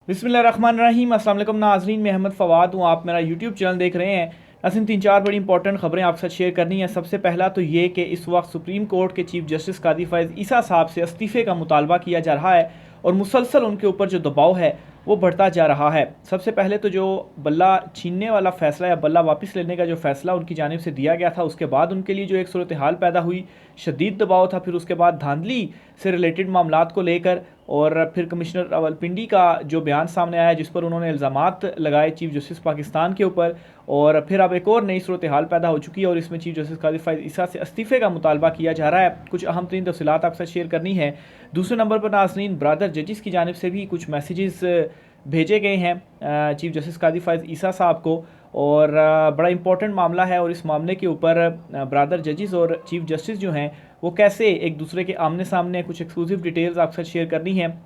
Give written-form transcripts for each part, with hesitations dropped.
बिस्मिल्लाहिर्रहमानिर्रहीम। अस्सलाम वालेकुम नाज़रीन, मैं अहमद फ़वाद हूँ। आप मेरा यूट्यूब चैनल देख रहे हैं। नाज़रीन, 3-4 बड़ी इंपॉर्टेंट खबरें आपके साथ शेयर करनी है। सबसे पहला तो ये कि इस वक्त सुप्रीम कोर्ट के चीफ जस्टिस कादी फ़ैज़ ईसा साहब से इस्तीफ़े का मुतालबा किया जा रहा है और मुसलसल उनके ऊपर जो दबाव है वो बढ़ता जा रहा है। सबसे पहले तो जो बल्ला छीनने वाला फ़ैसला या बल्ला वापस लेने का जो फ़ैसला उनकी जानिब से दिया गया था, उसके बाद उनके लिए जो एक सूरत हाल पैदा हुई, शदीद दबाव था। फिर उसके बाद धांधली से रिलेटेड मामलात को लेकर और फिर कमिश्नर रावलपिंडी का जो बयान सामने आया जिस पर उन्होंने इल्ज़ामात लगाए चीफ जस्टिस पाकिस्तान के ऊपर, और फिर अब एक और नई सूरत हाल पैदा हो चुकी है और इसमें चीफ जस्टिस कादी फ़ैज़ ईसा से इस्तीफ़े का मुतालबा किया जा रहा है। कुछ अहम तरीन तफ़सीलात आपके साथ शेयर करनी है। दूसरे नंबर पर नाज़रीन, ब्रदर जजिस की जानिब से भी कुछ मैसेजेस भेजे गए हैं चीफ जस्टिस कादी फ़ैज़ ईसा साहब को, और बड़ा इंपॉर्टेंट मामला है। और इस मामले के ऊपर ब्रदर जजिस और चीफ जस्टिस जो हैं वो कैसे एक दूसरे के आमने सामने, कुछ एक्सक्लूसिव डिटेल्स आपके साथ शेयर करनी है।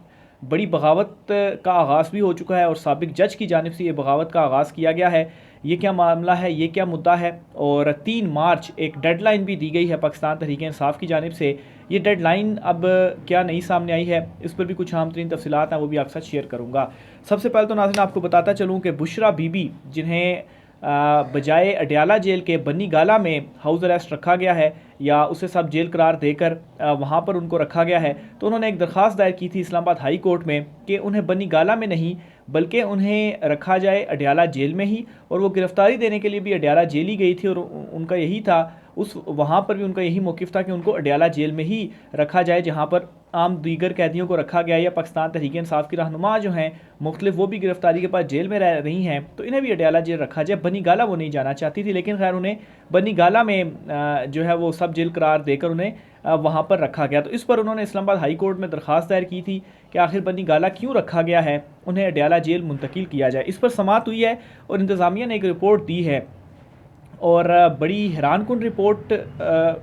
बड़ी बगावत का आगाज़ भी हो चुका है और साबिक जज की जानिब से ये बगावत का आगाज़ किया गया है। ये क्या मामला है, ये क्या मुद्दा है? और 3 मार्च एक डेडलाइन भी दी गई है पाकिस्तान तहरीक-ए-इंसाफ की जानिब से। ये डेडलाइन अब क्या नई सामने आई है, इस पर भी कुछ अहम तरीन तफसीलात हैं, वो भी आपके साथ शेयर करूँगा। सबसे पहले तो नाज़रीन आपको बताता चलूँ कि बुशरा बीबी, जिन्हें बजाय अडयाला जेल के बन्नी गाला में हाउस अरेस्ट रखा गया है या उसे सब जेल करार देकर वहाँ पर उनको रखा गया है, तो उन्होंने एक दरख्वास्त दायर की थी इस्लामाबाद हाई कोर्ट में कि उन्हें बन्नी गाला में नहीं बल्कि उन्हें रखा जाए अडयाला जेल में ही। और वो गिरफ्तारी देने के लिए भी अडयाला जेल ही गई थी और उनका यही था, उस वहाँ पर भी उनका यही मौक़िफ़ था कि उनको अडयाला जेल में ही रखा जाए जहाँ पर आम दीगर कैदियों को रखा गया, या पाकिस्तान तहरीक-ए-इंसाफ की रहनुमा जो हैं मुख्तलिफ, वो भी गिरफ्तारी के बाद जेल में रह रही हैं, तो इन्हें भी अडयाला जेल रखा जाए। बन्नी गाला वो नहीं जाना चाहती थी, लेकिन खैर उन्हें बन्नी गाला में जो है वो सब जेल करार देकर उन्हें वहाँ पर रखा गया। तो इस पर उन्होंने इस्लामाबाद हाई कोर्ट में दरख्वास्त दायर की थी कि आखिर बन्नी गाला क्यों रखा गया है, उन्हें अडयाला जेल मुंतकिल किया जाए। इस पर समाअत हुई है और इंतज़ामिया ने एक रिपोर्ट दी है, और बड़ी हैरानकुन रिपोर्ट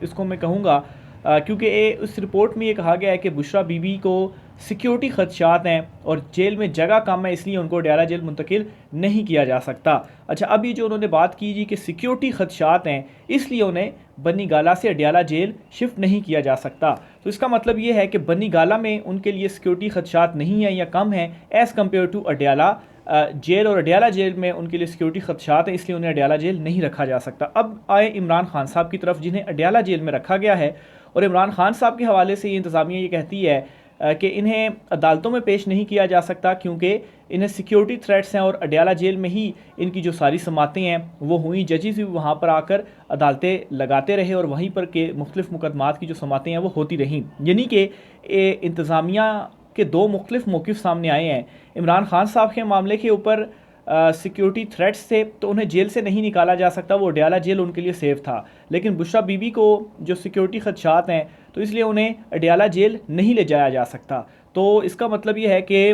इसको मैं कहूँगा, क्योंकि इस रिपोर्ट में ये कहा गया है कि बुशरा बीबी को सिक्योरिटी खदशात हैं और जेल में जगह कम है, इसलिए उनको अडयाला जेल मुंतकिल नहीं किया जा सकता। अच्छा, अब ये जो उन्होंने बात की जी कि सिक्योरिटी खदशात हैं इसलिए उन्हें बन्नी गाला से अडयाला जेल शिफ्ट नहीं किया जा सकता, तो इसका मतलब ये है कि बन्नी गाला में उनके लिए सिक्योरिटी खदशात नहीं है या कम है as compare to Adiala jail, और अडयाला जेल में उनके लिए सिक्योरिटी खदशात हैं, इसलिए उन्हें अडयाला जेल नहीं रखा जा सकता। अब आए इमरान खान साहब की तरफ, जिन्हें अडयाला जेल में रखा गया है, और इमरान खान साहब के हवाले से ये इंतज़ामिया ये कहती है कि इन्हें अदालतों में पेश नहीं किया जा सकता क्योंकि इन्हें सिक्योरिटी थ्रेट्स हैं और अडयाला जेल में ही इनकी जो सारी समातें हैं वो हुई। जजेस भी वहाँ पर आकर अदालतें लगाते रहे और वहीं पर के मुख्तलिफ मुकदमात की जो समातें हैं वो होती रहीं। यानी कि इंतज़ामिया के 2 मुख्तलिफ मौक़िफ़ सामने आए हैं। इमरान खान साहब के मामले के ऊपर सिक्योरिटी थ्रेट्स थे तो उन्हें जेल से नहीं निकाला जा सकता, वो अडयाला जेल उनके लिए सेफ़ था। लेकिन बुशरा बीबी को जो सिक्योरिटी खदशात हैं तो इसलिए उन्हें अडयाला जेल नहीं ले जाया जा सकता। तो इसका मतलब ये है कि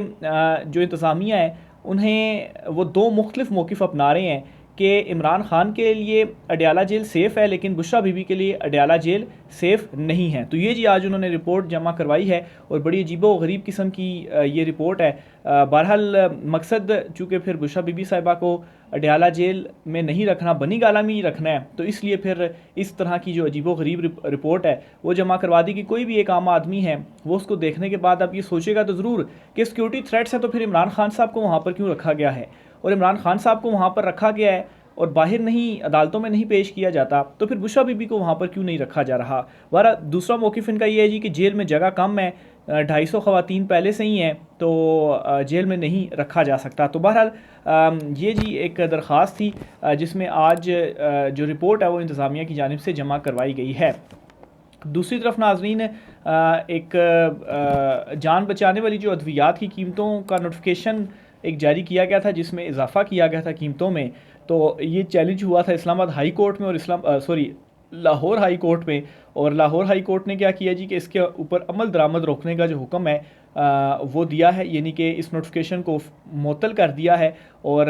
जो इंतज़ामिया है उन्हें वो 2 मुख्तलिफ मौक़िफ़ अपना रहे हैं कि इमरान खान के लिए अडयाला जेल सेफ़ है लेकिन बुशरा बीबी के लिए अडयाला जेल सेफ़ नहीं है। तो ये जी आज उन्होंने रिपोर्ट जमा करवाई है और बड़ी अजीबो गरीब किस्म की ये रिपोर्ट है। बहरहाल मकसद चूँकि फिर बुशरा बीबी साहिबा को अडयाला जेल में नहीं रखना, बन्नी गाला में ही रखना है, तो इसलिए फिर इस तरह की जो अजीबो गरीब रिपोर्ट है वो जमा करवा दी कि कोई भी एक आम आदमी है वो उसको देखने के बाद अब ये सोचेगा तो ज़रूर कि सिक्योरिटी थ्रेट्स हैं तो फिर इमरान खान साहब को वहाँ पर क्यों रखा गया है, और इमरान खान साहब को वहाँ पर रखा गया है और बाहर नहीं, अदालतों में नहीं पेश किया जाता, तो फिर बुशरा बीबी को वहाँ पर क्यों नहीं रखा जा रहा। बहरहाल दूसरा मौक़िफ़ इनका ये है जी कि जेल में जगह कम है, 250 ख़वातीन पहले से ही हैं, तो जेल में नहीं रखा जा सकता। तो बहरहाल ये जी एक दरख्वास्त थी जिसमें आज जो रिपोर्ट है वो इंतज़ामिया की जानिब से जमा करवाई गई है। दूसरी तरफ नाज़रीन, एक जान बचाने वाली जो अद्वियात की कीमतों का नोटिफिकेशन एक जारी किया गया था जिसमें इजाफ़ा किया गया था कीमतों में, तो ये चैलेंज हुआ था इस्लामाबाद हाई कोर्ट में और लाहौर हाई कोर्ट में। और लाहौर हाई कोर्ट ने क्या किया जी कि इसके ऊपर अमल दरामद रोकने का जो हुक्म है वो दिया है, यानी कि इस नोटिफिकेशन को मुअत्तल कर दिया है और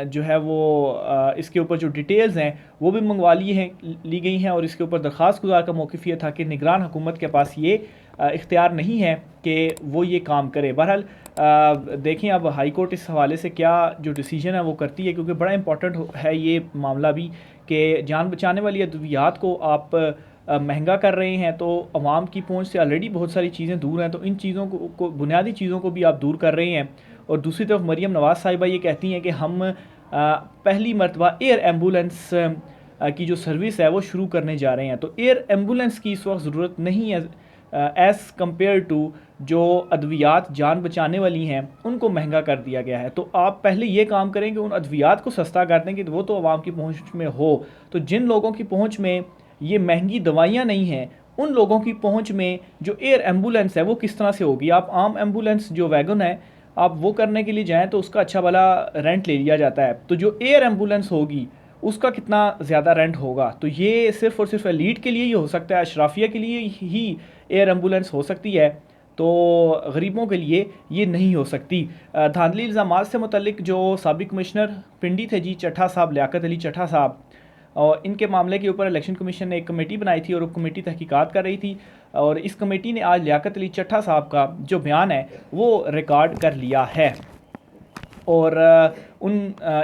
जो है वो इसके ऊपर जो डिटेल्स हैं वो भी मंगवा ली गई हैं। और इसके ऊपर दरख्वास्त गुजार का मौक़िफ़ ये था कि निगरान हुकूमत के पास ये इख्तियार नहीं है कि वो ये काम करे। बहरहाल देखें अब हाई कोर्ट इस हवाले से क्या जो डिसीजन है वो करती है, क्योंकि बड़ा इंपॉर्टेंट है ये मामला भी कि जान बचाने वाली अद्वियात को आप महंगा कर रहे हैं तो अवाम की पहुंच से ऑलरेडी बहुत सारी चीज़ें दूर हैं, तो इन चीज़ों को बुनियादी चीज़ों को भी आप दूर कर रहे हैं। और दूसरी तरफ मरीम नवाज़ साहिबा ये कहती हैं कि हम पहली मरतबा एयर एम्बुलेंस की जो सर्विस है वो शुरू करने जा रहे हैं। तो एयर एम्बुलेंस की इस वक्त ज़रूरत नहीं है एज़ कम्पेयर टू जो अद्वियात जान बचाने वाली हैं उनको महंगा कर दिया गया है। तो आप पहले ये काम करें कि उन अद्वियात को सस्ता कर दें कि वो तो आवाम की पहुंच में हो। तो जिन लोगों की पहुंच में ये महंगी दवाइयाँ नहीं हैं, उन लोगों की पहुंच में जो एयर एम्बुलेंस है वो किस तरह से होगी। आप आम एम्बुलेंस जो वैगन है आप वो करने के लिए जाएँ तो उसका अच्छा वाला रेंट ले लिया जाता है। तो जो एयर एम्बुलेंस होगी उसका कितना ज़्यादा रेंट होगा। तो ये सिर्फ़ और सिर्फ एलीट के लिए ही हो सकता है, अशराफिया के लिए ही एयर एम्बुलेंस हो सकती है, तो गरीबों के लिए ये नहीं हो सकती। धांधली इल्ज़ामात से मुतल्लिक जो साबिक कमिश्नर पिंडी थे जी चट्ठा साहब, लियाकत अली चट्ठा साहब, और इनके मामले के ऊपर इलेक्शन कमीशन ने एक कमेटी बनाई थी और वो कमेटी तहकीकात कर रही थी। और इस कमेटी ने आज लियाकत अली चट्ठा साहब का जो बयान है वो रिकॉर्ड कर लिया है। और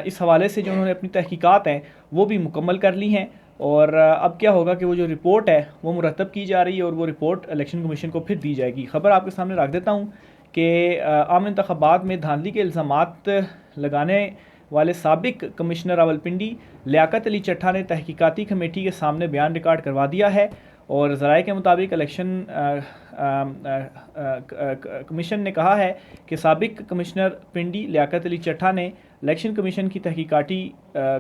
इस हवाले से जो उन्होंने अपनी तहकीकात हैं वो भी मुकम्मल कर ली हैं। और अब क्या होगा कि वो जो रिपोर्ट है वो मुरतब की जा रही है और वो रिपोर्ट इलेक्शन कमीशन को फिर दी जाएगी। ख़बर आपके सामने रख देता हूँ कि आम इंतखाबात में धांधली के इल्ज़ामात लगाने वाले साबिक कमिश्नर रावलपिंडी लियाकत अली चट्ठा ने तहकीकाती कमेटी के सामने बयान रिकॉर्ड करवा दिया है। और ज़राए के मुताबिक इलेक्शन कमीशन ने कहा है कि साबिक कमिश्नर पिंडी लियाकत अली चट्ठा ने इलेक्शन कमीशन की तहकीकाती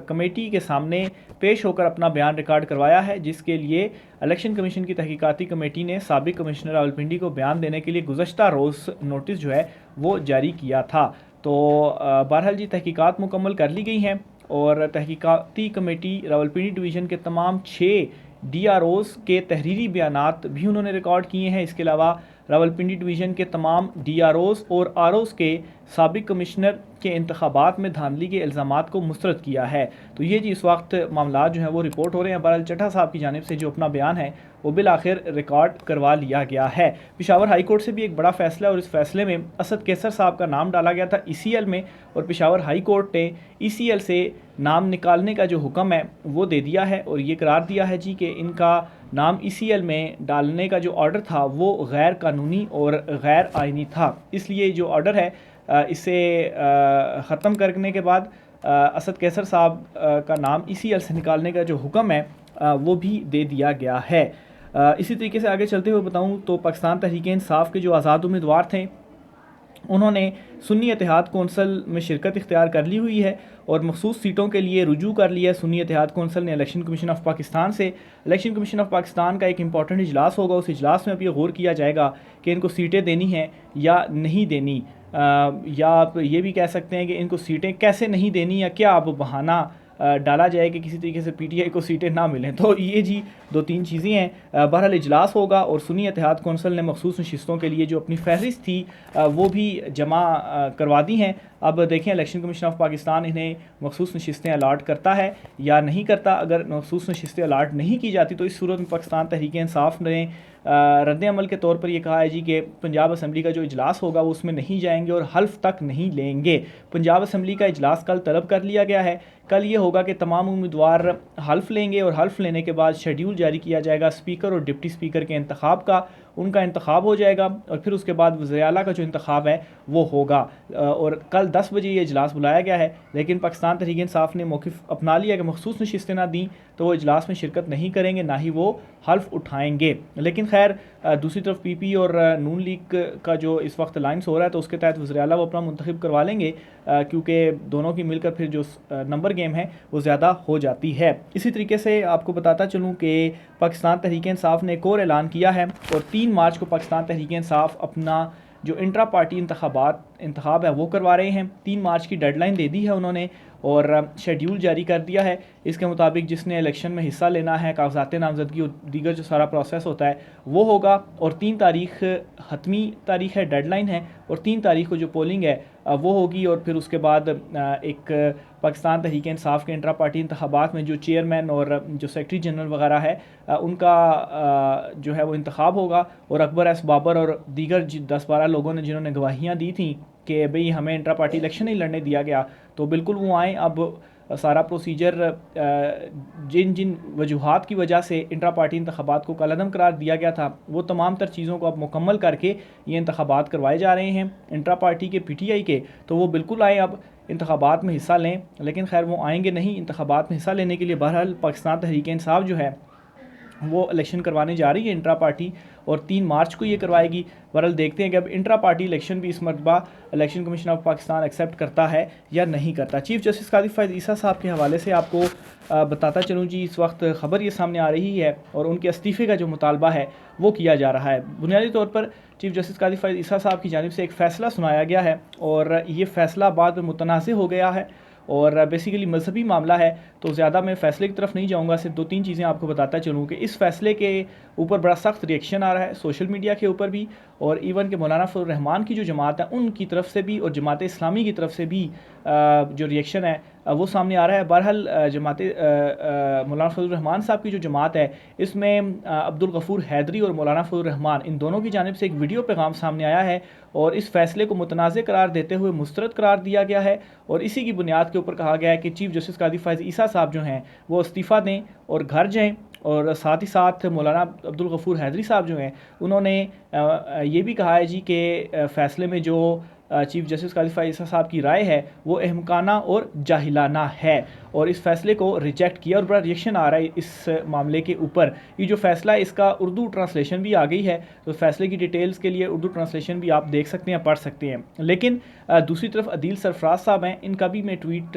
कमेटी के सामने पेश होकर अपना बयान रिकॉर्ड करवाया है, जिसके लिए इलेक्शन कमीशन की तहकीकाती कमेटी ने साबिक कमिश्नर रावलपिंडी को बयान देने के लिए गुज़श्ता रोज़ नोटिस जो है वो जारी किया था। तो बहरहाल जी तहकीकात मुकम्मल कर ली गई हैं और तहकीकाती कमेटी रावलपिंडी डिवीज़न के तमाम 6 DROs के तहरीरी बयानात भी उन्होंने रिकॉर्ड किए हैं। इसके अलावा रावलपिंडी डिवीज़न के तमाम DROs और ROs के साबिक कमिश्नर के इंतखाबात में धांधली के इल्ज़ामात को मुस्तरद किया है। तो ये जी इस वक्त मामला जो हैं वो रिपोर्ट हो रहे हैं। बहरहाल चट्ठा साहब की जानिब से जो अपना बयान है वो बिल आखिर रिकॉर्ड करवा लिया गया है। पेशावर हाई कोर्ट से भी एक बड़ा फ़ैसला और इस फैसले में असद कैसर साहब का नाम डाला गया था ECL में, और पेशावर हाई कोर्ट ने ECL से नाम निकालने का जो हुक्म है वो दे दिया है और ये करार दिया है जी कि इनका नाम ECL में डालने का जो ऑर्डर था वो गैर कानूनी और गैर आइनी था। इसलिए जो ऑर्डर है इसे ख़त्म करने के बाद असद कैसर साहब का नाम ECL से निकालने का जो हुक्म है वो भी दे दिया गया है। इसी तरीके से आगे चलते हुए बताऊं तो पाकिस्तान तहरीक इंसाफ के जो आज़ाद उम्मीदवार थे उन्होंने सुन्नी इत्तेहाद कौंसल में शिरकत इख्तियार कर ली हुई है और मखसूस सीटों के लिए रुजू कर लिया है। सुन्नी इत्तेहाद कौंसल ने इलेक्शन कमीशन ऑफ पाकिस्तान से, इलेक्शन कमीशन ऑफ पाकिस्तान का एक इंपॉर्टेंट इजलास होगा, उस इजलास में अब ये गौर किया जाएगा कि इनको सीटें देनी हैं या नहीं देनी, या आप ये भी कह सकते हैं कि इनको सीटें कैसे नहीं देनी या क्या अब बहाना डाला जाए कि किसी तरीके से PTI को सीटें ना मिलें। तो ये जी 2-3 चीज़ें हैं। बहरहाल इजलास होगा और सुन्नी इत्तेहाद कौंसल ने मखसूस नशिस्तों के लिए जो अपनी फहरिस्त थी वो भी जमा करवा दी हैं। अब देखें इलेक्शन कमीशन ऑफ पाकिस्तान इन्हें मखसूस नशिस्तें अलाट करता है या नहीं करता। अगर मखसूस नशिस्तें अलाट नहीं की जाती तो इस सूरत में पाकिस्तान तहरीक इंसाफ ने रद्द अमल के तौर पर यह कहा है जी कि पंजाब असम्बली का जो इजलास होगा वो उसमें नहीं जाएंगे और हल्फ तक नहीं लेंगे। पंजाब असम्बली का इजलास कल तलब कर लिया गया है। कल ये होगा कि तमाम उम्मीदवार हल्फ लेंगे और हल्फ लेने के बाद शेड्यूल जारी किया जाएगा स्पीकर और डिप्टी स्पीकर के इंतखाब का, उनका इंतखाब हो जाएगा और फिर उसके बाद वज़ीर आला का जो इंतखाब है वो होगा। और कल 10 बजे ये इजलास बुलाया गया है, लेकिन पाकिस्तान तहरीक इंसाफ ने मौक़िफ़ अपना लिया कि मखसूस नशिस्तें ना दी तो वो इजलास में शिरकत नहीं करेंगे, ना ही वो हल्फ उठाएंगे। लेकिन खैर दूसरी तरफ PP और नून लीग का जो इस वक्त अलाइंस हो रहा है तो उसके तहत वज़ीर आला वो अपना मुंतखब करवा लेंगे, क्योंकि दोनों की मिलकर फिर जो नंबर गेम है वो ज़्यादा हो जाती है। इसी तरीके से आपको बताता चलूँ कि पाकिस्तान तहरीक इंसाफ ने एक और ऐलान किया है और 3 मार्च को पाकिस्तान तहरीक इंसाफ अपना जो इंट्रा पार्टी इंतखाब है वो करवा रहे हैं। 3 मार्च की डेडलाइन दे दी है उन्होंने और शेड्यूल जारी कर दिया है। इसके मुताबिक जिसने इलेक्शन में हिस्सा लेना है, कागजात नामजदगी और दीगर जो सारा प्रोसेस होता है वो होगा और 3 तारीख हतमी तारीख है, डेडलाइन है, और 3 तारीख को जो पोलिंग है वो होगी। और फिर उसके बाद एक पाकिस्तान तहरीक इंसाफ के इंट्रा पार्टी इंतखाबात में जो चेयरमैन और जो सेक्रेटरी जनरल वगैरह है उनका जो है वो इंतखाब होगा। और अकबर एस बाबर और दीगर 10-12 लोगों ने जिन्होंने गवाहियाँ दी थी कि भाई हमें इंट्रा पार्टी इलेक्शन नहीं लड़ने दिया गया तो बिल्कुल वो आएँ। अब सारा प्रोसीजर जिन जिन वजूहात की वजह से इंट्रा पार्टी इंतखाबात को कलअदम करार दिया गया था, वो तमाम तर चीज़ों को अब मुकम्मल करके ये इंतखाबात करवाए जा रहे हैं। इंट्रा पार्टी के PTI के तो वो बिल्कुल आए, अब इंतखाबात में हिस्सा लें, लेकिन खैर वो आएंगे नहीं इंतखाबात में हिस्सा लेने के लिए। बहरहाल पाकिस्तान तहरीक इंसाफ जो है वो इलेक्शन करवाने जा रही है इंट्रा पार्टी, और 3 मार्च को ये करवाएगी। बहरहाल देखते हैं कि अब इंट्रा पार्टी इलेक्शन भी इस मरतबा election commission of Pakistan accept करता है या नहीं करता। चीफ जस्टिस कादी फ़ैज़ ईसा साहब के हवाले से आपको बताता चलूँ जी, इस वक्त ख़बर ये सामने आ रही है और उनके इस्तीफ़े का जो मुतालबा है वो किया जा रहा है। बुनियादी तौर पर चीफ जस्टिस कादी फ़ैज़ ईसा साहब की जानिब से एक फ़ैसला सुनाया गया है और ये फ़ैसला बाद में मुतनाज़ हो गया है और बेसिकली मजहबी मामला है, तो ज़्यादा मैं फ़ैसले की तरफ नहीं जाऊँगा, सिर्फ 2-3 चीज़ें आपको बताता चलूँ कि इस फ़ैसले के ऊपर बड़ा सख्त रिएक्शन आ रहा है सोशल मीडिया के ऊपर भी, और इवन के मौलाना फजल रहमान की जो जमात है उनकी तरफ से भी और जमात इस्लामी की तरफ से भी जो रिएक्शन है वो सामने आ रहा है। बहरहाल जमात मौलाना फजल रहमान साहब की जो जमात है इसमें अब्दुल गफूर हैदरी और मौलाना फजल रहमान इन दोनों की जानिब से एक वीडियो पैगाम सामने आया है और इस फैसले को मुतनाज़ करार देते हुए मुस्तरद करार दिया गया है और इसी की बुनियाद के ऊपर कहा गया है कि चीफ जस्टिस कादी फ़ैज़ ईसा साहब जो हैं वो इस्तीफ़ा दें और घर जाएँ। और साथ ही साथ मौलाना अब्दुल गफूर हैदरी साहब जो हैं उन्होंने ये भी कहा है जी कि फ़ैसले में जो चीफ जस्टिस कादी फ़ैज़ ईसा साहब की राय है वो अहमकाना और जाहिलाना है और इस फैसले को रिजेक्ट किया और बड़ा रिएक्शन आ रहा है इस मामले के ऊपर। ये जो फैसला है इसका उर्दू ट्रांसलेशन भी आ गई है, तो फैसले की डिटेल्स के लिए उर्दू ट्रांसलेशन भी आप देख सकते हैं, पढ़ सकते हैं। लेकिन दूसरी तरफ अदील सरफराज साहब हैं, इनका भी मैं ट्वीट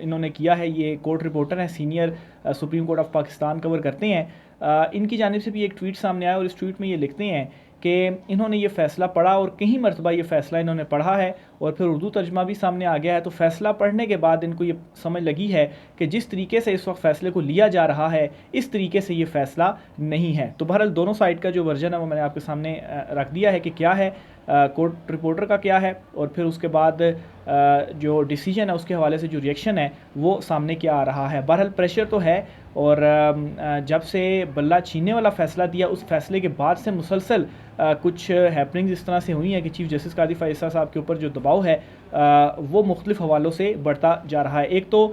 इन्होंने किया है, ये कोर्ट रिपोर्टर हैं, senior supreme court of Pakistan cover करते हैं। इनकी जानिब से भी एक ट्वीट सामने आया और इस ट्वीट में ये लिखते हैं कि इन्होंने ये फ़ैसला पढ़ा और कई मरतबा ये फ़ैसला इन्होंने पढ़ा है और फिर उर्दू तर्जमा भी सामने आ गया है, तो फ़ैसला पढ़ने के बाद इनको ये समझ लगी है कि जिस तरीके से इस वक्त फ़ैसले को लिया जा रहा है इस तरीके से ये फ़ैसला नहीं है। तो बहरहाल दोनों साइड का जो वर्जन है वो मैंने आपके सामने रख दिया है कि क्या है कोर्ट रिपोर्टर का क्या है और फिर उसके बाद जो डिसीजन है उसके हवाले से जो रिएक्शन है वो सामने क्या आ रहा है। बहरहाल प्रेशर तो है और जब से बल्ला छीनने वाला फ़ैसला दिया उस फैसले के बाद से मुसलसल कुछ हैपनिंग्स इस तरह से हुई हैं कि चीफ जस्टिस कादी फ़ैज़ ईसा साहब के ऊपर जो दबाव है वो मुख्तलिफ़ हवालों से बढ़ता जा रहा है। एक तो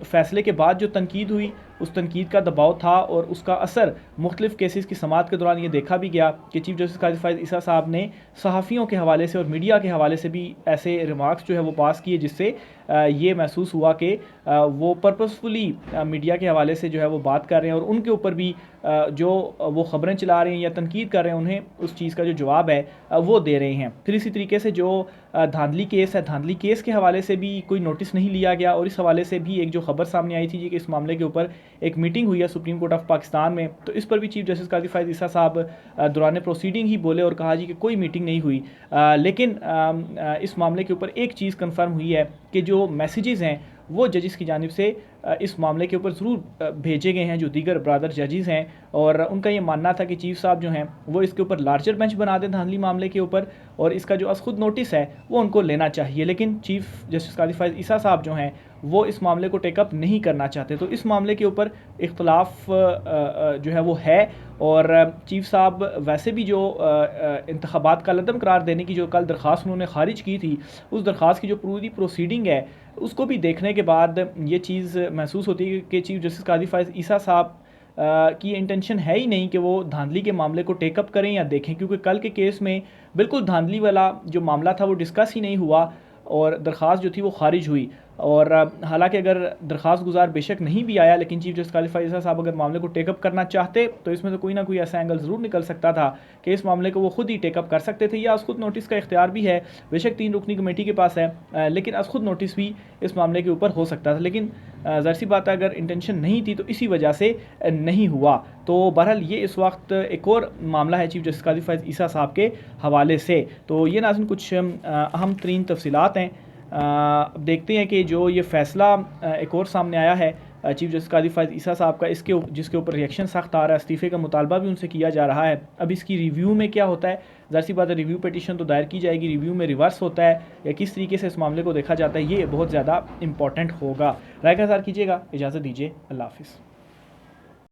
फ़ैसले के बाद जो तनकीद हुई उस तनकीद का दबाव था और उसका असर मुख्तलिफ़ केसेस की समाअत के दौरान ये देखा भी गया कि चीफ जस्टिस कादी फ़ैज़ ईसा साहब ने सहाफ़ियों के हवाले से और मीडिया के हवाले से भी ऐसे रिमार्क्स जो है वो पास किए जिससे ये महसूस हुआ कि वो पर्पसफुली मीडिया के हवाले से जो है वो बात कर रहे हैं और उनके ऊपर भी जो वो ख़बरें चला रहे हैं या तनकीद कर रहे हैं उन्हें उस चीज़ का जो जवाब है वो दे रहे हैं। फिर इसी तरीके से जो धांधली केस है, धांधली केस के हवाले से भी कोई नोटिस नहीं लिया गया और इस हवाले से भी एक जो खबर सामने आई थी जी कि इस मामले के ऊपर एक मीटिंग हुई है सुप्रीम कोर्ट ऑफ पाकिस्तान में, तो इस पर भी चीफ जस्टिस कादी फ़ैज़ ईसा साहब दौरान प्रोसीडिंग ही बोले और कहा जी कि कोई मीटिंग नहीं हुई। लेकिन इस मामले के ऊपर एक चीज़ कन्फर्म हुई है कि जो मैसेजेस हैं वो जजिस की जानिब से इस मामले के ऊपर ज़रूर भेजे गए हैं जो दीगर ब्रदर जजेस हैं और उनका ये मानना था कि चीफ साहब जो हैं वो इसके ऊपर लार्जर बेंच बना दें धांधली मामले के ऊपर और इसका जो खुद नोटिस है वो उनको लेना चाहिए। लेकिन चीफ जस्टिस कादी फ़ैज़ ईसा साहब जो हैं वो इस मामले को टेकअप नहीं करना चाहते, तो इस मामले के ऊपर इख्तलाफ जो है वो है और चीफ साहब वैसे भी जो इंतखाबात का कलअदम करार देने की जो कल दरख्वास्त उन्होंने खारिज की थी उस दरख्वास्त की जो पूरी प्रोसीडिंग है उसको भी देखने के बाद ये चीज़ महसूस होती है कि चीफ जस्टिस कादी फ़ैज़ ईसा साहब की इंटेंशन है ही नहीं कि वो धांधली के मामले को टेकअप करें या देखें, क्योंकि कल के केस में बिल्कुल धांधली वाला जो मामला था वो डिस्कस ही नहीं हुआ और दरख्वास्त जो थी वो खारिज हुई। और हालांकि अगर दरख्वास्त गुजार बेशक नहीं भी आया लेकिन चीफ जस्टिस कादी फ़ैज़ ईसा साहब अगर मामले को टेकअप करना चाहते तो इसमें से कोई ना कोई ऐसा एंगल ज़रूर निकल सकता था कि इस मामले को वो खुद ही टेकअप कर सकते थे, या अस खुद नोटिस का इख्तियार भी है, बेशक 3 रुकनी कमेटी के पास है लेकिन अस खुद नोटिस भी इस मामले के ऊपर हो सकता था। लेकिन ज़ाहिर सी बात है अगर इंटेंशन नहीं थी तो इसी वजह से नहीं हुआ। तो बहरहाल ये इस वक्त एक और मामला है चीफ जस्टिस कादी फ़ैज़ ईसा साहब के हवाले से। तो ये नाज़रीन कुछ अहम तरीन तफसीलात हैं। अब देखते हैं कि जो ये फ़ैसला एक और सामने आया है चीफ जस्टिस कादी फ़ैज़ ईसा साहब का, जिसके ऊपर रिएक्शन सख्त आ रहा है, इस्तीफ़े का मुतालबा भी उनसे किया जा रहा है। अब इसकी रिव्यू में क्या होता है, ज़ाहिर सी बात है रिव्यू पिटीशन तो दायर की जाएगी, रिव्यू में रिवर्स होता है या किस तरीके से इस मामले को देखा जाता है ये बहुत ज़्यादा इंपॉर्टेंट होगा। राय का इज़हार कीजिएगा, इजाज़त दीजिए, अल्लाह हाफ़िज़।